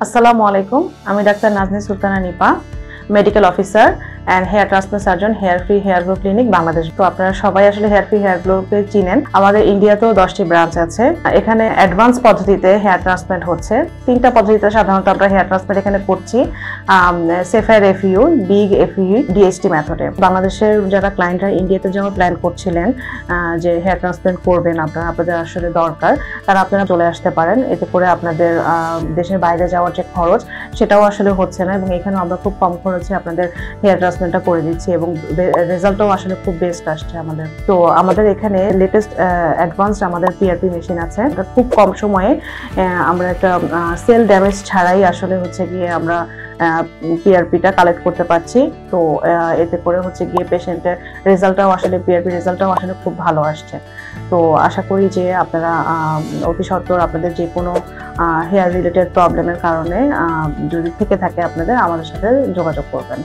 আসসালামু আলাইকুম, আমি ডাক্তার Nazneen Sultana Nipa, medical officer and hair transplant surgeon, hair free hair grow clinic Bangladesh. তো আপনারা সবাই আসলে হেয়ার ফ্রি হেয়ার গ্রোকে চিনেন। আমাদের ইন্ডিয়াতেও 10টি ব্রাঞ্চ আছে। এখানে অ্যাডভান্স পদ্ধতিতে হেয়ার ট্রান্সপ্লান্ট হচ্ছে। 3টা পদ্ধতিতে সাধারণত আমরা হেয়ার ট্রান্সপ্লান্ট এখানে করছি। সেফায়ার এফইউ, বিগ এফইউ, ডিএসটি মেথডে। বাংলাদেশের যারা ক্লায়েন্টরা ইন্ডিয়াতে যেমন প্ল্যান করছিলেন যে হেয়ার ট্রান্সপ্লান্ট করবেন আপনাদের আসলে দরকার, তারা আপনারা চলে আসতে পারেন। এতে করে আপনাদের দেশের বাইরে যাওয়ার যে খরচ সেটাও আসলে হচ্ছে না, এবং এখানে আমরা খুব কম খরচে আপনাদের হেয়ার ট্রান্সপ্লান্টটা করে দিচ্ছি এবং রেজাল্টও আসলে খুব বেস্ট আসছে আমাদের। তো আমাদের এখানে লেটেস্ট অ্যাডভান্সড আমাদের পিআরপি মেশিন আছে। খুব কম সময়ে আমরা একটা সেল ড্যামেজ ছাড়াই আসলে হচ্ছে গিয়ে আমরা পিআরপিটা কালেক্ট করতে পারছি। তো এতে করে হচ্ছে গিয়ে পেশেন্টের রেজাল্টটাও আসলে পিআরপি রেজাল্টটাও আসলে খুব ভালো আসছে। তো আশা করি যে আপনারা অতি সত্বর আপনাদের যে কোনো হেয়ার রিলেটেড প্রবলেমের কারণে যদি থেকে থাকে আপনাদের আমাদের সাথে যোগাযোগ করবেন।